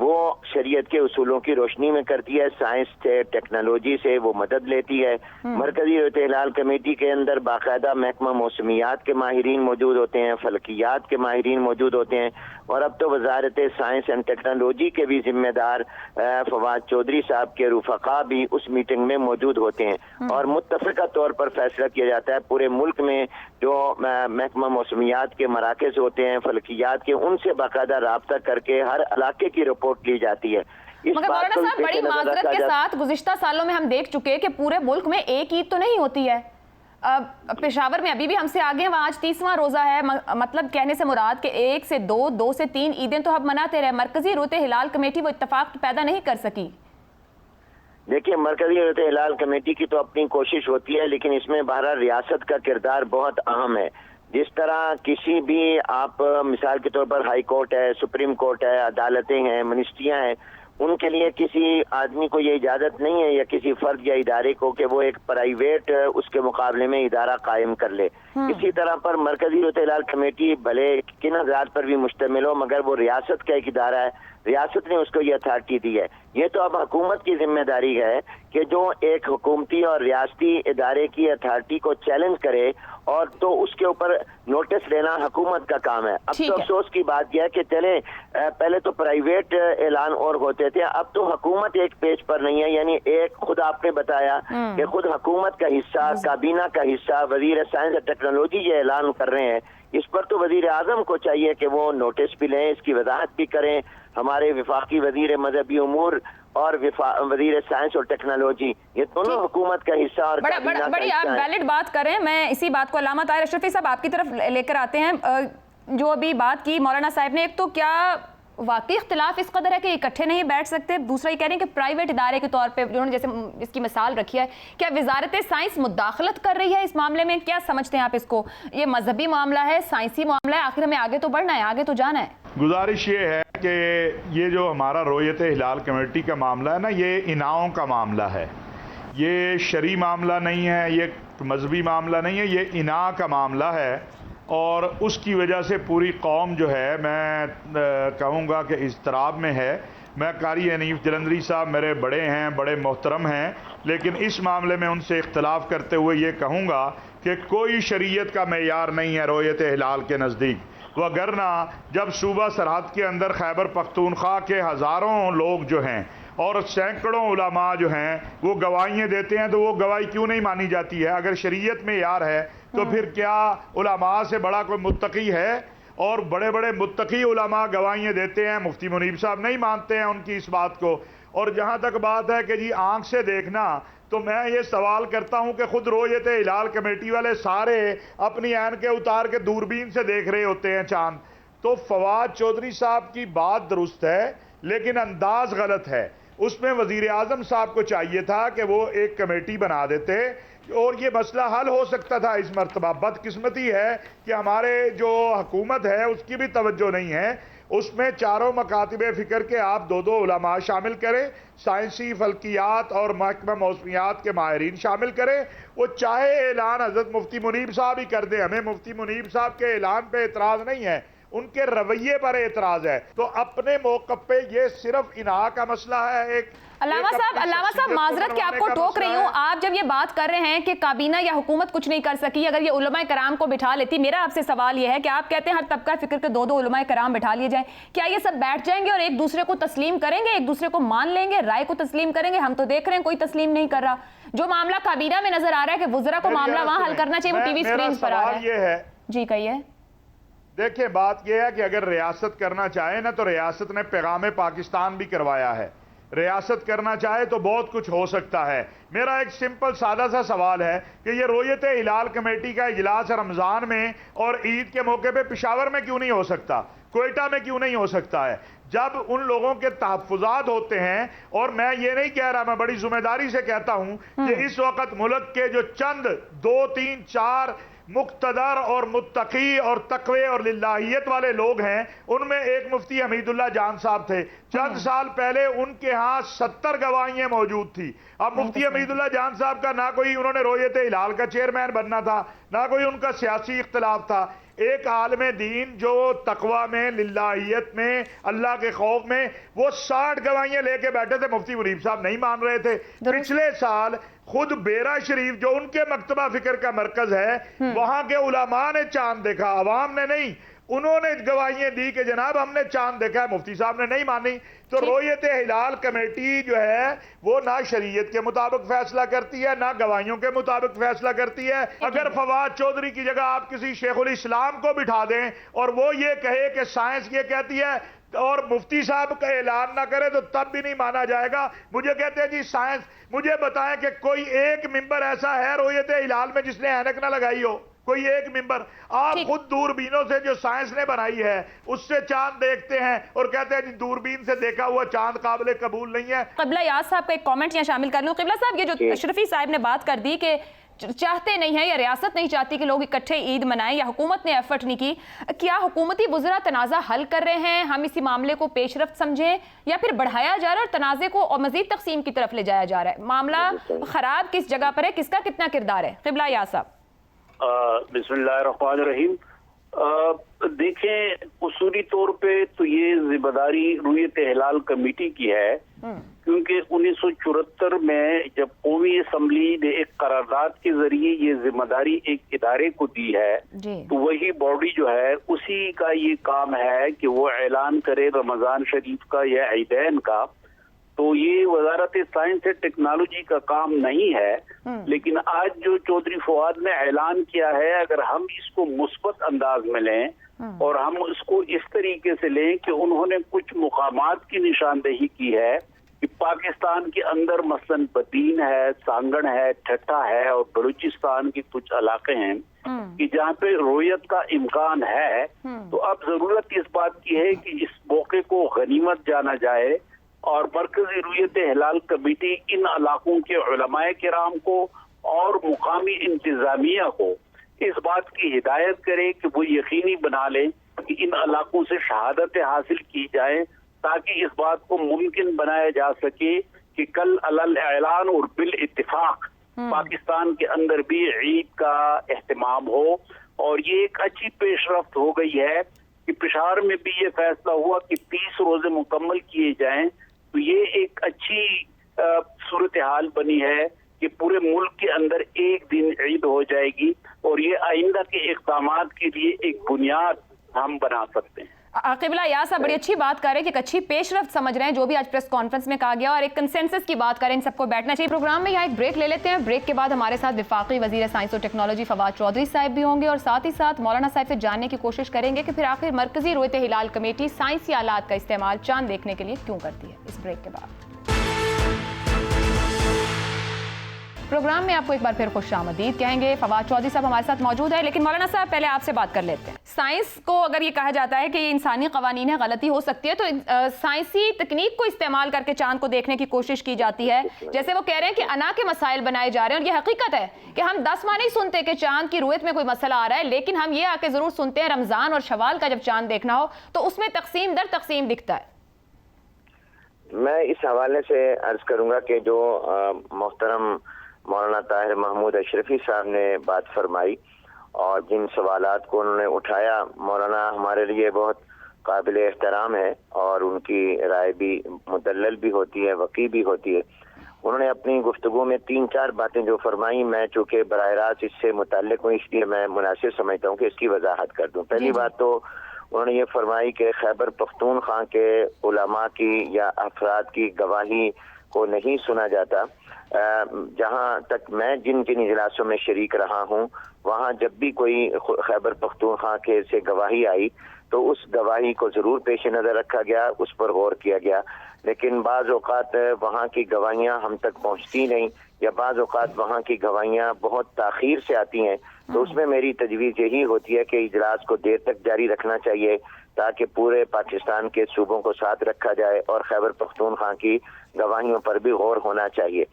وہ شریعت کے اصولوں کی روشنی میں کرتی ہے، سائنس سے، ٹیکنالوجی سے وہ مدد لیتی ہے۔ مرکزی رویت ہلال کمیٹی کے اندر باقاعدہ محکمہ موسمیات کے ماہرین موجود ہوتے ہیں، فلکیات کے ماہرین موجود ہوتے ہیں، اور اب تو وزارت سائنس اینڈ ٹیکنالوجی کے بھی ذمہ دار فواد چودھری صاحب کے رفقا بھی اس میٹنگ میں موجود ہوتے ہیں، اور متفقہ طور پر فیصلہ کیا جاتا ہے پورے ملک میں جو محکمہ موسمیات کے مراکز ہوتے ہیں، فلکیات کے، ان سے باقاعدہ رابطہ کر کے ہر علاقے کی رپورٹ لی جاتی ہے۔ مگر مولانا صاحب بڑی معذرت کے ساتھ گزشتہ سالوں میں ہم دیکھ چکے کہ پورے ملک میں ایک عید تو نہیں ہوتی ہے۔ پشاور میں ابھی بھی ہم سے آگے ہیں، وہاں آج 30واں روزہ ہے، مطلب کہنے سے مراد کہ 1 سے 2، 2 سے 3 عیدیں تو ہم مناتے رہے۔ مرکزی رویت ہلال کمیٹی وہ اتفاق پیدا نہیں کر سکی۔ دیکھیے، مرکزی رویت ہلال کمیٹی کی تو اپنی کوشش ہوتی ہے، لیکن اس میں بہرحال ریاست کا کردار بہت اہم ہے۔ جس طرح کسی بھی آپ مثال کے طور پر ہائی کورٹ ہے، سپریم کورٹ ہے، عدالتیں ہیں، منسٹریاں ہیں، ان کے لیے کسی آدمی کو یہ اجازت نہیں ہے یا کسی فرد یا ادارے کو کہ وہ ایک پرائیویٹ اس کے مقابلے میں ادارہ قائم کر لے۔ اسی طرح پر مرکزی رویت ہلال کمیٹی بھلے کن حضرات پر بھی مشتمل ہو، مگر وہ ریاست کا ایک ادارہ ہے، ریاست نے اس کو یہ اتھارٹی دی ہے۔ یہ تو اب حکومت کی ذمہ داری ہے کہ جو ایک حکومتی اور ریاستی ادارے کی اتھارٹی کو چیلنج کرے، اور تو اس کے اوپر نوٹس لینا حکومت کا کام ہے۔ اب تو افسوس کی بات یہ ہے کہ چلیں پہلے تو پرائیویٹ اعلان اور ہوتے تھے، اب تو حکومت ایک پیج پر نہیں ہے، یعنی ایک خود آپ نے بتایا کہ خود حکومت کا حصہ، کابینہ کا حصہ، وزیر سائنس اور ٹیکنالوجی یہ اعلان کر رہے ہیں۔ اس پر تو وزیر اعظم کو چاہیے کہ وہ نوٹس بھی لیں، اس کی وضاحت بھی کریں۔ ہمارے وفاقی وزیر مذہبی امور اور وزیر سائنس اور ٹیکنالوجی، یہ دونوں حکومت کا حصہ اور بڑی آپ ویلڈ بات کریں۔ میں اسی بات کو علامہ طاہر اشرفی صاحب آپ کی طرف لے کر آتے ہیں۔ جو ابھی بات کی مولانا صاحب نے، ایک تو کیا واقعی اختلاف اس قدر ہے کہ اکٹھے نہیں بیٹھ سکتے؟ دوسرا یہ کہہ رہے ہیں کہ پرائیویٹ ادارے کے طور پہ جنہوں نے جیسے اس کی مثال رکھی ہے، کیا وزارت سائنس مداخلت کر رہی ہے اس معاملے میں؟ کیا سمجھتے ہیں آپ اس کو؟ یہ مذہبی معاملہ ہے، سائنسی معاملہ ہے، آخر ہمیں آگے تو بڑھنا ہے، آگے تو جانا ہے۔ گزارش یہ ہے کہ یہ جو ہمارا رویت ہلال کمیٹی کا معاملہ ہے نا، یہ اناؤں کا معاملہ ہے، یہ شرعی معاملہ نہیں ہے، یہ مذہبی معاملہ نہیں ہے، یہ اناء کا معاملہ ہے، اور اس کی وجہ سے پوری قوم جو ہے، میں کہوں گا کہ اضطراب میں ہے۔ میں قاری حنیف جلندری صاحب میرے بڑے ہیں، بڑے محترم ہیں، لیکن اس معاملے میں ان سے اختلاف کرتے ہوئے یہ کہوں گا کہ کوئی شریعت کا معیار نہیں ہے رویت ہلال کے نزدیک، وگرنہ جب صوبہ سرحد کے اندر خیبر پختونخوا کے ہزاروں لوگ جو ہیں اور سینکڑوں علماء جو ہیں وہ گواہیاں دیتے ہیں، تو وہ گواہی کیوں نہیں مانی جاتی ہے؟ اگر شریعت میں معیار ہے تو پھر کیا علماء سے بڑا کوئی متقی ہے؟ اور بڑے بڑے متقی علماء گواہیاں دیتے ہیں، مفتی منیب صاحب نہیں مانتے ہیں ان کی اس بات کو۔ اور جہاں تک بات ہے کہ جی آنکھ سے دیکھنا، تو میں یہ سوال کرتا ہوں کہ خود رویت ہلال کمیٹی والے سارے اپنی عین کے اتار کے دوربین سے دیکھ رہے ہوتے ہیں چاند۔ تو فواد چودھری صاحب کی بات درست ہے، لیکن انداز غلط ہے۔ اس میں وزیر اعظم صاحب کو چاہیے تھا کہ وہ ایک کمیٹی بنا دیتے اور یہ مسئلہ حل ہو سکتا تھا اس مرتبہ۔ بدقسمتی ہے کہ ہمارے جو حکومت ہے اس کی بھی توجہ نہیں ہے۔ اس میں چاروں مکاتب فکر کے آپ دو علماء شامل کریں، سائنسی، فلکیات اور محکمہ موسمیات کے ماہرین شامل کریں۔ وہ چاہے اعلان حضرت مفتی منیب صاحب ہی کر دیں، ہمیں مفتی منیب صاحب کے اعلان پہ اعتراض نہیں ہے، ان کے رویے پر اعتراض ہے۔ تو اپنے موقف پہ یہ صرف انہا کا مسئلہ ہے۔ ایک علامہ صاحب معذرت کہ آپ کو ٹوک رہی ہوں، آپ جب یہ بات کر رہے ہیں کہ کابینہ یا حکومت کچھ نہیں کر سکی، اگر یہ علماء کرام کو بٹھا لیتی، میرا آپ سے سوال یہ ہے کہ آپ کہتے ہیں ہر طبقہ فکر کے دو علماء کرام بٹھا لیے جائیں، کیا یہ سب بیٹھ جائیں گے اور ایک دوسرے کو تسلیم کریں گے، ایک دوسرے کو مان لیں گے، رائے کو تسلیم کریں گے؟ ہم تو دیکھ رہے ہیں کوئی تسلیم نہیں کر رہا۔ جو معاملہ کابینہ میں نظر آ رہا ہے کہ وزراء کو معاملہ وہاں حل کرنا چاہیے، وہ ٹی وی سکرین پر آ رہا ہے۔ جی کہیے۔ دیکھیں بات یہ ہے کہ اگر ریاست کرنا چاہے نا، تو ریاست نے پیغام پاکستان بھی کروایا ہے۔ ریاست کرنا چاہے تو بہت کچھ ہو سکتا ہے۔ میرا ایک سمپل سادہ سا سوال ہے کہ یہ رویت ہلال کمیٹی کا اجلاس رمضان میں اور عید کے موقع پہ پشاور میں کیوں نہیں ہو سکتا، کوئٹہ میں کیوں نہیں ہو سکتا ہے؟ جب ان لوگوں کے تحفظات ہوتے ہیں، اور میں یہ نہیں کہہ رہا، میں بڑی ذمہ داری سے کہتا ہوں کہ اس وقت ملک کے جو چند 2 3 4 مقتدر اور متقی اور تقوی اور للہیت والے لوگ ہیں، ان میں ایک مفتی حمید اللہ جان صاحب تھے۔ چند سال پہلے ان کے ہاں 70 گواہیاں موجود تھی۔ اب مفتی حمید اللہ جان صاحب کا نہ کوئی انہوں نے رویت ہلال کا چیئرمین بننا تھا، نہ کوئی ان کا سیاسی اختلاف تھا۔ ایک عالم دین جو تقوی میں، للہیت میں، اللہ کے خوف میں، وہ 60 گواہیاں لے کے بیٹھے تھے، مفتی منیب صاحب نہیں مان رہے تھے۔ پچھلے سال خود بیرا شریف جو ان کے مکتبہ فکر کا مرکز ہے، وہاں کے علماء نے چاند دیکھا، عوام نے نہیں، انہوں نے گواہیاں دی کہ جناب ہم نے چاند دیکھا ہے، مفتی صاحب نے نہیں مانی۔ تو رؤیت ہلال کمیٹی جو ہے وہ نہ شریعت کے مطابق فیصلہ کرتی ہے، نہ گواہیوں کے مطابق فیصلہ کرتی ہے۔ اگر فواد چودھری کی جگہ آپ کسی شیخ الاسلام کو بٹھا دیں اور وہ یہ کہے کہ سائنس یہ کہتی ہے اور مفتی صاحب کا اعلان نہ کرے تو تب بھی نہیں مانا جائے گا۔ مجھے کہتے ہیں جی سائنس، مجھے بتائیں کہ کوئی ایک ممبر ایسا ہے رؤیت ہلال میں جس نے اینک نہ لگائی ہو؟ کوئی ایک ممبر؟ آپ خود دوربینوں سے جو سائنس نے بنائی ہے اس سے چاند دیکھتے ہیں اور کہتے ہیں دوربین سے دیکھا ہوا چاند قابل قبول نہیں ہے۔ قبلہ یاز صاحب کا ایک کامنٹ یہاں شامل کر لوں۔ قبلہ صاحب یہ جو اشرفی صاحب نے بات کر دی کہ چاہتے نہیں ہیں یا ریاست نہیں چاہتی کہ لوگ اکٹھے عید منائیں یا حکومت نے ایفرٹ نہیں کی، کیا حکومتی وزراء تنازع حل کر رہے ہیں؟ ہم اسی معاملے کو پیش رفت سمجھیں یا پھر بڑھایا جا رہا ہے اور تنازع کو اور مزید تقسیم کی طرف لے جایا جا رہا ہے؟ معاملہ خراب کس جگہ پر ہے، کس کا کتنا کردار ہے؟ قبلہ یاز صاحب۔ بسم اللہ الرحمن الرحیم۔ دیکھیں اصولی طور پہ تو یہ ذمہ داری رؤیت ہلال کمیٹی کی ہے، کیونکہ 1974 میں جب قومی اسمبلی نے ایک قرارداد کے ذریعے یہ ذمہ داری ایک ادارے کو دی ہے تو وہی باڈی جو ہے اسی کا یہ کام ہے کہ وہ اعلان کرے رمضان شریف کا یا عیدین کا۔ تو یہ وزارت سائنس اور ٹیکنالوجی کا کام نہیں ہے، لیکن آج جو چودھری فواد نے اعلان کیا ہے اگر ہم اس کو مثبت انداز میں لیں اور ہم اس کو اس طریقے سے لیں کہ انہوں نے کچھ مقامات کی نشاندہی کی ہے کہ پاکستان کے اندر مثلاً بدین ہے، سانگڑ ہے، ٹھٹھا ہے اور بلوچستان کے کچھ علاقے ہیں کہ جہاں پہ رؤیت کا امکان ہے، تو اب ضرورت اس بات کی ہے کہ اس موقع کو غنیمت جانا جائے اور مرکزی رؤیت ہلال کمیٹی ان علاقوں کے علماء کرام کو اور مقامی انتظامیہ کو اس بات کی ہدایت کرے کہ وہ یقینی بنا لیں کہ ان علاقوں سے شہادتیں حاصل کی جائیں تاکہ اس بات کو ممکن بنایا جا سکے کہ کل علی اعلان اور بالاتفاق پاکستان کے اندر بھی عید کا اہتمام ہو۔ اور یہ ایک اچھی پیش رفت ہو گئی ہے کہ پشاور میں بھی یہ فیصلہ ہوا کہ 30 روزے مکمل کیے جائیں، تو یہ ایک اچھی صورتحال بنی ہے کہ پورے ملک کے اندر ایک دن عید ہو جائے گی اور یہ آئندہ کے اقدامات کے لیے ایک بنیاد ہم بنا سکتے ہیں۔ قبلہ یاز صاحب بڑی اچھی بات کر رہے ہیں کہ ایک اچھی پیش رفت سمجھ رہے ہیں جو بھی آج پریس کانفرنس میں کہا گیا اور ایک کنسنسس کی بات کریں، ان سب کو بیٹھنا چاہیے۔ پروگرام میں یہاں ایک بریک لے لیتے ہیں، بریک کے بعد ہمارے ساتھ وفاقی وزیر سائنس اور ٹیکنالوجی فواد چودھری صاحب بھی ہوں گے اور ساتھ ہی ساتھ مولانا صاحب سے جاننے کی کوشش کریں گے کہ پھر آخر مرکزی رؤیت ہلال کمیٹی سائنسی آلات کا استعمال چاند دیکھنے کے لیے کیوں کرتی ہے۔ اس بریک کے بعد پروگرام میں آپ کو ایک بار پھر خوش آمدید کہیں گے۔ فواد چودھری صاحب ہمارے ساتھ موجود ہے، لیکن مولانا صاحب پہلے آپ سے بات کر لیتے ہیں۔ سائنس کو اگر یہ کہا جاتا ہے کہ یہ انسانی قوانین ہے، غلطی ہو سکتی ہے، تو سائنسی تکنیک کو استعمال کر کے چاند کو دیکھنے کی کوشش کی جاتی ہے، جیسے وہ کہہ رہے ہیں کہ انا کے مسائل بنائے جا رہے ہیں، اور یہ حقیقت ہے کہ ہم 10 ماہ نہیں سنتے کہ چاند کی رؤیت میں کوئی مسئلہ آ رہا ہے، لیکن ہم یہ آ کے ضرور سنتے ہیں رمضان اور شوال کا جب چاند دیکھنا ہو تو اس میں تقسیم در تقسیم دکھتا ہے۔ میں اس حوالے سے عرض کروں گا کہ جو محترم مولانا طاہر محمود اشرفی صاحب نے بات فرمائی اور جن سوالات کو انہوں نے اٹھایا، مولانا ہمارے لیے بہت قابل احترام ہے اور ان کی رائے بھی مدلل بھی ہوتی ہے، وقی بھی ہوتی ہے۔ انہوں نے اپنی گفتگو میں 3-4 باتیں جو فرمائی، میں چونکہ براہ راست اس سے متعلق ہوں اس لیے میں مناسب سمجھتا ہوں کہ اس کی وضاحت کر دوں۔ پہلی بات تو انہوں نے یہ فرمائی کہ خیبر پختونخوا کے علماء کی یا افراد کی گواہی کو نہیں سنا جاتا۔ جہاں تک میں جن اجلاسوں میں شریک رہا ہوں وہاں جب بھی کوئی خیبر پختونخوا کے سے گواہی آئی تو اس گواہی کو ضرور پیش نظر رکھا گیا، اس پر غور کیا گیا، لیکن بعض اوقات وہاں کی گواہیاں ہم تک پہنچتی نہیں یا بعض اوقات وہاں کی گواہیاں بہت تاخیر سے آتی ہیں، تو اس میں میری تجویز یہی ہوتی ہے کہ اجلاس کو دیر تک جاری رکھنا چاہیے تاکہ پورے پاکستان کے صوبوں کو ساتھ رکھا جائے اور خیبر پختونخوا کی گواہیوں پر بھی غور ہونا چاہیے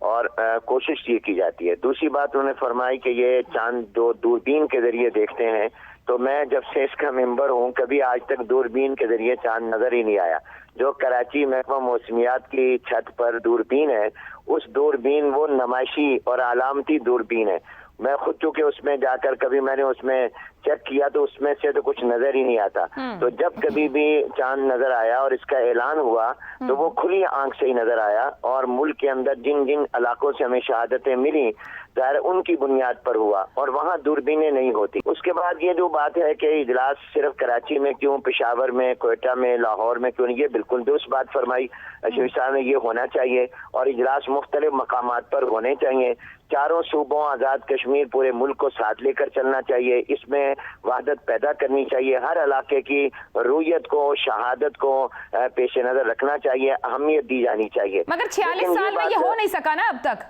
اور کوشش یہ کی جاتی ہے۔ دوسری بات انہوں نے فرمائی کہ یہ چاند جو دوربین کے ذریعے دیکھتے ہیں، تو میں جب سے اس کا ممبر ہوں کبھی آج تک دوربین کے ذریعے چاند نظر ہی نہیں آیا۔ جو کراچی محکمہ موسمیات کی چھت پر دوربین ہے، اس دوربین وہ نمائشی اور علامتی دوربین ہے، میں خود چونکہ اس میں جا کر کبھی میں نے اس میں چیک کیا تو اس میں سے تو کچھ نظر ہی نہیں آتا. تو جب کبھی بھی چاند نظر آیا اور اس کا اعلان ہوا تو وہ کھلی آنکھ سے ہی نظر آیا, اور ملک کے اندر جن جن علاقوں سے ہمیں شہادتیں ملی ظاہر ان کی بنیاد پر ہوا, اور وہاں دوربینیں نہیں ہوتی. اس کے بعد یہ جو بات ہے کہ اجلاس صرف کراچی میں کیوں, پشاور میں, کوئٹہ میں, لاہور میں کیوں نہیں, یہ بالکل درست بات فرمائی اشرفی صاحب نے, یہ ہونا چاہیے, اور اجلاس مختلف مقامات پر ہونے چاہیے. چاروں صوبوں, آزاد کشمیر, پورے ملک کو ساتھ لے کر چلنا چاہیے. اس میں وحدت پیدا کرنی چاہیے, ہر علاقے کی رویت کو, شہادت کو پیش نظر رکھنا چاہیے, اہمیت دی جانی چاہیے. مگر 46 سال میں یہ ہو نہیں سکا نا اب تک.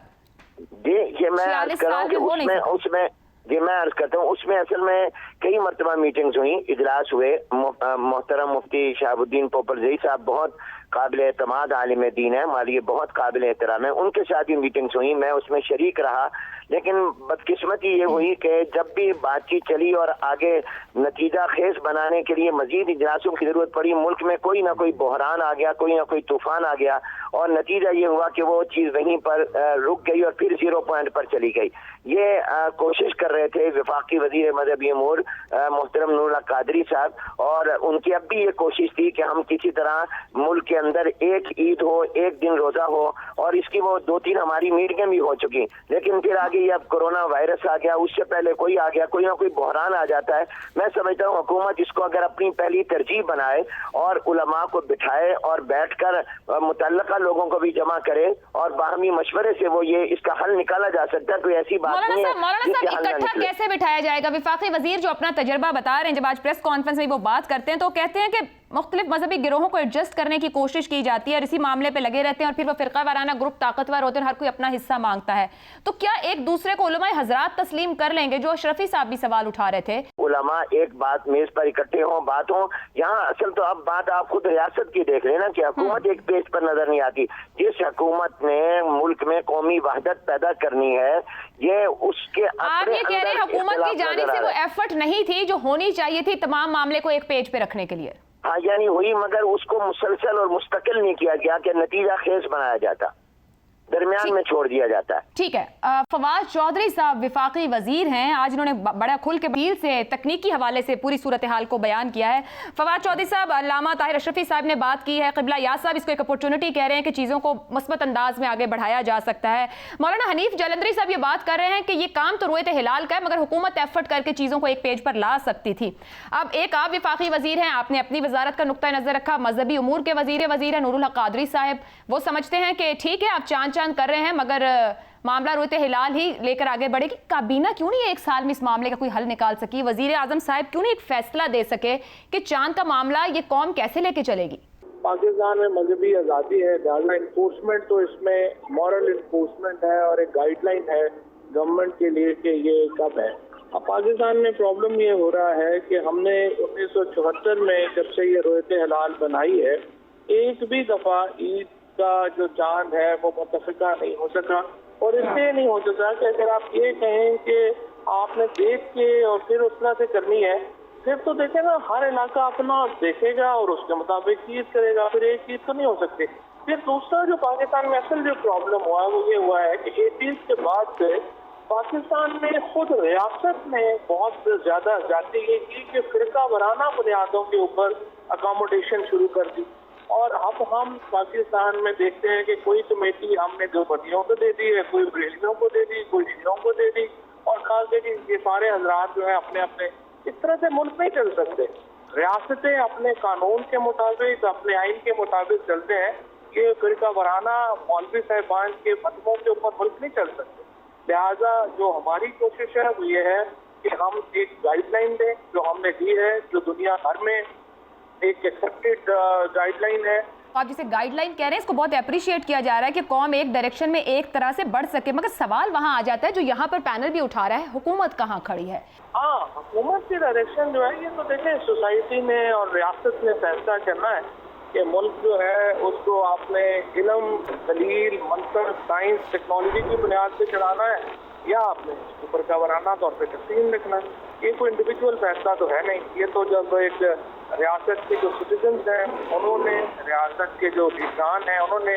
جی یہ میں عرض کر رہا ہوں کہ میں عرض کرتا ہوں اس میں اصل میں کئی مرتبہ میٹنگز ہوئیں, اجلاس ہوئے. محترم مفتی شہاب الدین پوپرزئی صاحب بہت قابل اعتماد عالم دین ہے, ہمارے لیے بہت قابل احترام ہے, ان کے ساتھ بھی میٹنگز ہوئیں, میں اس میں شریک رہا. لیکن بدقسمتی یہ ہوئی کہ جب بھی بات چیت چلی اور آگے نتیجہ خیز بنانے کے لیے مزید اجلاسوں کی ضرورت پڑی, ملک میں کوئی نہ کوئی بحران آ گیا, کوئی نہ کوئی طوفان آ گیا, اور نتیجہ یہ ہوا کہ وہ چیز وہیں پر رک گئی اور پھر 0 پوائنٹ پر چلی گئی. یہ کوشش کر رہے تھے وفاقی وزیر مذہبی امور محترم نور اللہ قادری صاحب, اور ان کی اب بھی یہ کوشش تھی کہ ہم کسی طرح ملک کے اندر ایک عید ہو, ایک دن روزہ ہو, اور اس کی وہ 2-3 ہماری میٹنگیں بھی ہو چکی. لیکن پھر آگے یہ اب کورونا وائرس آ گیا, اس سے پہلے کوئی آ گیا, کوئی نہ کوئی بحران آ جاتا ہے. میں سمجھتا ہوں حکومت اس کو اگر اپنی پہلی ترجیح بنائے اور علماء کو بٹھائے اور بیٹھ کر متعلقہ لوگوں کو بھی جمع کرے اور باہمی مشورے سے وہ یہ اس کا حل نکالا جا سکتا ہے. کوئی ایسی بات نہیں ہے. مولانا صاحب اکٹھا کیسے بٹھایا جائے گا؟ وفاقی وزیر جو اپنا تجربہ بتا رہے ہیں, جب آج پریس کانفرنس میں وہ بات کرتے ہیں تو کہتے ہیں کہ مختلف مذہبی گروہوں کو ایڈجسٹ کرنے کی کوشش کی جاتی ہے اور اسی معاملے پہ لگے رہتے ہیں, اور پھر وہ فرقہ وارانہ گروپ طاقتور ہوتے ہیں, ہر کوئی اپنا حصہ مانگتا ہے. تو کیا ایک دوسرے کو علماء حضرات تسلیم کر لیں گے؟ جو اشرفی صاحب بھی سوال اٹھا رہے تھے, علماء ایک بات میز پر اکٹھے ہوں, بات ہوں. یہاں اصل تو اب بات آپ خود ریاست کی دیکھ رہے نا کہ حکومت ایک پیج پر نظر نہیں آتی. جس حکومت نے ملک میں قومی وحدت پیدا کرنی ہے, یہ اس کے آپ یہ کہہ رہے ہیں حکومت کی جانب سے وہ ایفرٹ نہیں تھی جو ہونی چاہیے تھی تمام معاملے کو ایک پیج پہ رکھنے کے لیے؟ ہاں یعنی ہوئی, مگر اس کو مسلسل اور مستقل نہیں کیا گیا کہ نتیجہ خیز بنایا جاتا, درمیان میں چھوڑ دیا جاتا ہے. ٹھیک ہے. فواد چودھری صاحب وفاقی وزیر ہیں, آج انہوں نے بڑا کھل کے وزیر سے تکنیکی حوالے سے پوری صورتحال کو بیان کیا ہے. فواد چودھری صاحب, علامہ طاہر اشرفی صاحب نے بات کی ہے, قبلہ یاز صاحب اس کو ایک اپورچونٹی کہہ رہے ہیں کہ چیزوں کو مثبت انداز میں آگے بڑھایا جا سکتا ہے. مولانا حنیف جلندری صاحب یہ بات کر رہے ہیں کہ یہ کام تو رویت ہلال کا ہے مگر حکومت ایفرٹ کر کے چیزوں کو ایک پیج پر لا سکتی تھی. اب ایک آپ وفاقی وزیر ہیں, آپ نے اپنی وزارت کا نقطہ نظر رکھا, مذہبی امور کے وزیر ہیں نور اللہ قادری صاحب, وہ سمجھتے ہیں کہ ٹھیک ہے آپ چاند کر رہے ہیں مگر معاملہ رویت ہلال ہی لے کر آگے بڑھے گی. کابینہ کیوں نہیں ایک سال میں اس معاملے کا کوئی حل نکال سکی؟ وزیر اعظم صاحب کیوں نہیں ایک فیصلہ دے سکے کہ چاند کا معاملہ یہ قوم کیسے لے کے چلے گی؟ پاکستان میں مذہبی آزادی ہے, لہٰذا انفورسمنٹ تو اس میں مورل انفورسمنٹ ہے اور ایک گائیڈ لائن ہے گورنمنٹ کے لیے کہ یہ کب ہے. اب پاکستان میں پرابلم یہ ہو رہا ہے کہ ہم نے 1974 میں جب سے یہ رویت ہلال بنائی ہے, ایک بھی دفعہ عید کا جو چاند ہے وہ متفقہ نہیں ہو سکا. اور اس لیے نہیں ہو سکا کہ اگر آپ یہ کہیں کہ آپ نے دیکھ کے اور پھر اس طرح سے کرنی ہے, پھر تو دیکھیں نا ہر علاقہ اپنا دیکھے گا اور اس کے مطابق چیز کرے گا, پھر ایک چیز تو نہیں ہو سکتی. پھر دوسرا جو پاکستان میں اصل جو پرابلم ہوا ہے وہ یہ ہوا ہے کہ 80s کے بعد سے پاکستان میں خود ریاست نے بہت زیادہ زیادتی یہ کی کہ فرقہ وارانہ بنیادوں کے اوپر اکاموڈیشن شروع کر دی. اور اب ہم پاکستان میں دیکھتے ہیں کہ کوئی کمیٹی ہم نے دیوبندیوں کو دے دی ہے, کوئی بریلویوں کو دے دی, کوئی شیعوں کو دے دی, اور خاص ہے کہ یہ سارے حضرات جو ہیں اپنے اپنے اس طرح سے ملک نہیں چل سکتے. ریاستیں اپنے قانون کے مطابق اپنے آئین کے مطابق چلتے ہیں. یہ فرقہ وارانہ مولوی صاحبان کے فتووں کے اوپر ملک نہیں چل سکتے. لہٰذا جو ہماری کوشش ہے وہ یہ ہے کہ ہم ایک گائیڈ لائن دیں جو ہم نے دی ہے, جو دنیا بھر میں ایک ایکسپٹڈ گائیڈ لائن ہے. آپ جسے گائیڈ لائن کہہ رہے ہیں اس کو بہت اپریشیٹ کیا جا رہا ہے کہ قوم ایک ڈائریکشن میں ایک طرح سے بڑھ سکے, مگر سوال وہاں آ جاتا ہے جو یہاں پر پینل بھی اٹھا رہا ہے, حکومت کہاں کھڑی ہے؟ ہاں, حکومت کی ڈائریکشن جو ہے یہ تو دیکھیں سوسائٹی نے اور ریاست نے فیصلہ کرنا ہے کہ ملک جو ہے اس کو آپ نے علم, دلیل, منطق, سائنس, ٹیکنالوجی کی بنیاد پہ چلانا ہے یا آپ نے اس کو فرقہ وارانہ طور پہ تقسیم رکھنا ہے. یہ کوئی انڈیویجول فیصلہ تو ہے نہیں. یہ تو جب ایک ریاست کے جو سٹیزنز ہیں انہوں نے, ریاست کے جو لیڈران ہیں انہوں نے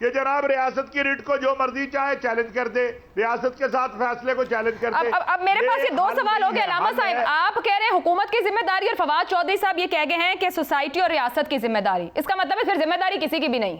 کہ جناب ریاست کی ریٹ کو جو مرضی چاہے چیلنج کر دے, ریاست کے ساتھ فیصلے کو چیلنج کر دے. اب میرے پاس یہ دو سوال ہو گئے علامہ صاحب. آپ کہہ رہے ہیں حکومت کی ذمہ داری اور فواد چودھری صاحب یہ کہہ گئے ہیں کہ سوسائٹی اور ریاست کی ذمہ داری. اس کا مطلب ہے پھر ذمہ داری کسی کی بھی نہیں.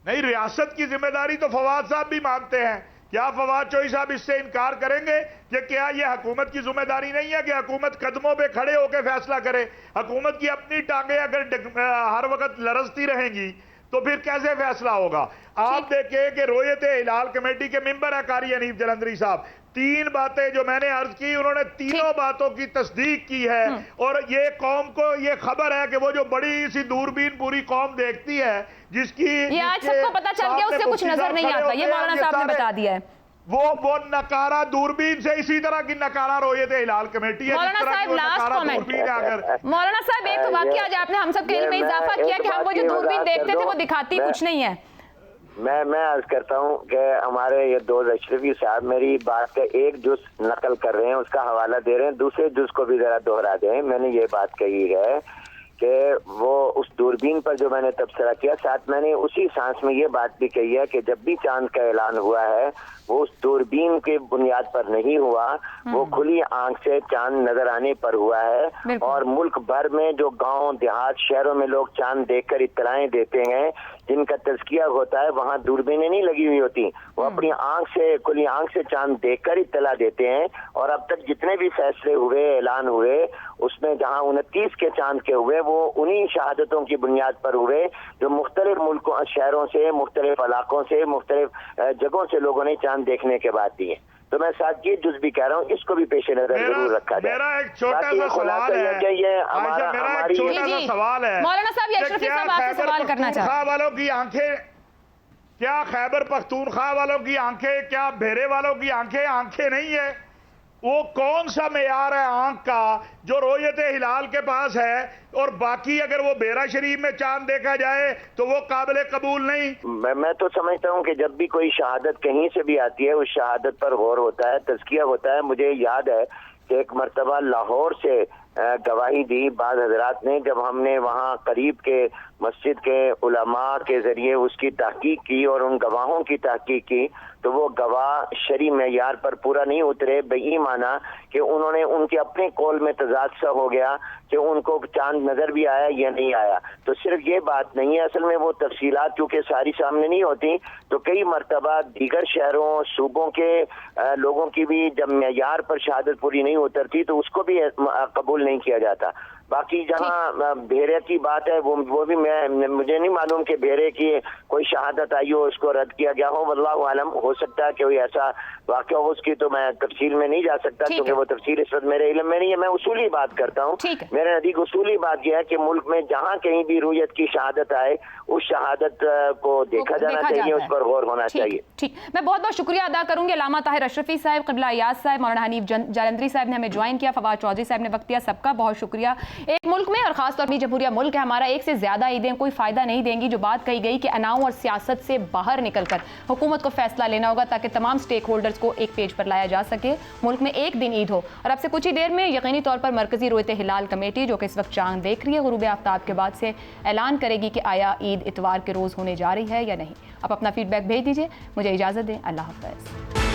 نہیں, ریاست کی ذمہ داری تو فواد صاحب بھی مانتے ہیں. کیا فواد چودھری صاحب اس سے انکار کریں گے کہ کیا یہ حکومت کی ذمہ داری نہیں ہے کہ حکومت قدموں پہ کھڑے ہو کے فیصلہ کرے؟ حکومت کی اپنی ٹانگیں اگر ہر وقت لرزتی رہیں گی تو پھر کیسے فیصلہ ہوگا؟ آپ دیکھیں کہ رویت ہلال کمیٹی کے ممبر ہیں قاری حنیف جلندری صاحب, 3 باتیں جو میں نے عرض کی انہوں نے تینوں باتوں کی تصدیق کی ہے. اور یہ قوم کو یہ خبر ہے کہ وہ جو بڑی سی دوربین پوری قوم دیکھتی ہے جس کی یہ آج سب کو پتا چل گیا, اس سے کچھ نظر نہیں آتا, یہ مولانا صاحب نے بتا دیا ہے. وہ نکارہ دوربین سے اسی طرح کی نکارہ رویت ہلال کمیٹی ہے. مولانا صاحب لاسٹ کامنٹ. مولانا صاحب ایک واقعہ آج آپ نے ہم سب کے علم میں اضافہ کیا کہ ہم وہ جو دوربین دیکھتے تھے وہ دکھاتی کچھ نہیں ہے. میں عرض کرتا ہوں کہ ہمارے یہ دوست اشرفی صاحب میری بات کا ایک جز نقل کر رہے ہیں, اس کا حوالہ دے رہے ہیں, دوسرے جز کو بھی ذرا دوہرا دیں. میں نے یہ بات کہی ہے کہ وہ اس دوربین پر جو میں نے تبصرہ کیا, ساتھ میں نے اسی سانس میں یہ بات بھی کہی ہے کہ جب بھی چاند کا اعلان ہوا ہے وہ اس دوربین کی بنیاد پر نہیں ہوا, وہ کھلی آنکھ سے چاند نظر آنے پر ہوا ہے. اور ملک بھر میں جو گاؤں دیہات شہروں میں لوگ چاند دیکھ کر اطلاعیں دیتے ہیں جن کا تذکیہ ہوتا ہے, وہاں دوربینیں نہیں لگی ہوئی ہوتی, وہ اپنی آنکھ سے کھلی آنکھ سے چاند دیکھ کر اطلاع دیتے ہیں. اور اب تک جتنے بھی فیصلے ہوئے اعلان ہوئے اس میں جہاں 29 کے چاند کے ہوئے وہ انہی شہادتوں کی بنیاد پر ہوئے جو مختلف ملکوں شہروں سے مختلف علاقوں سے مختلف جگہوں سے لوگوں نے چاند دیکھنے کے بعد دیے. تو میں ساتھ یہ جز بھی کہہ رہا ہوں, اس کو بھی پیش نظر ضرور رکھا جائے. میرا ایک چھوٹا سا سوال ہے, مولانا صاحب یہ اشرفی صاحب آپ سے سوال کرنا چاہتے ہیں. والوں کی آنکھیں, کیا خیبر پختونخوا والوں کی آنکھیں, کیا بھیرے والوں کی آنکھیں نہیں ہے؟ وہ کون سا معیار ہے آنکھ کا جو رویت ہلال کے پاس ہے اور باقی اگر وہ بیرا شریف میں چاند دیکھا جائے تو وہ قابل قبول نہیں؟ میں تو سمجھتا ہوں کہ جب بھی کوئی شہادت کہیں سے بھی آتی ہے اس شہادت پر غور ہوتا ہے, تزکیہ ہوتا ہے. مجھے یاد ہے کہ ایک مرتبہ لاہور سے گواہی دی بعض حضرات نے, جب ہم نے وہاں قریب کے مسجد کے علماء کے ذریعے اس کی تحقیق کی اور ان گواہوں کی تحقیق کی تو وہ گواہ شرعی معیار پر پورا نہیں اترے, بئی معنی کہ انہوں نے ان کے اپنے قول میں تضاد سا ہو گیا کہ ان کو چاند نظر بھی آیا یا نہیں آیا. تو صرف یہ بات نہیں ہے, اصل میں وہ تفصیلات چونکہ ساری سامنے نہیں ہوتی تو کئی مرتبہ دیگر شہروں صوبوں کے لوگوں کی بھی جب معیار پر شہادت پوری نہیں اترتی تو اس کو بھی قبول نہیں کیا جاتا. باقی جہاں بھیرے کی بات ہے وہ بھی مجھے نہیں معلوم کہ بھیرے کی کوئی شہادت آئی ہو اس کو رد کیا گیا ہو, واللہ عالم. ہو سکتا ہے کہ کوئی ایسا واقعہ ہو, اس کی تو میں تفصیل میں نہیں جا سکتا کیونکہ وہ تفصیل اس وقت میرے علم میں نہیں ہے. میں اصولی بات کرتا ہوں, میرے نزدیک اصولی بات یہ ہے کہ ملک میں جہاں کہیں بھی رویت کی شہادت آئے اس شہادت کو دیکھا جانا چاہیے, اس پر غور ہونا چاہیے. ٹھیک, میں بہت بہت شکریہ ادا کروں گی علامہ طاہر اشرفی صاحب, قبلہ ایاز صاحب, مولانا حنیف جلندری صاحب نے ہمیں جوائن کیا, فواد چودھری صاحب نے وقت دیا, سب کا بہت شکریہ. ایک ملک میں اور خاص طور پر جمہوریہ ملک ہے ہمارا, ایک سے زیادہ عیدیں کوئی فائدہ نہیں دیں گی. جو بات کہی گئی کہ اناؤں اور سیاست سے باہر نکل کر حکومت کو فیصلہ لینا ہوگا تاکہ تمام سٹیک ہولڈرز کو ایک پیج پر لایا جا سکے, ملک میں ایک دن عید ہو. اور اب سے کچھ ہی دیر میں یقینی طور پر مرکزی رویت ہلال کمیٹی جو کہ اس وقت چاند دیکھ رہی ہے غروب آفتاب کے بعد سے اعلان کرے گی کہ آیا عید اتوار کے روز ہونے جا رہی ہے یا نہیں. آپ اپنا فیڈ بیک بھیج دیجیے. مجھے اجازت دیں, اللہ حافظ.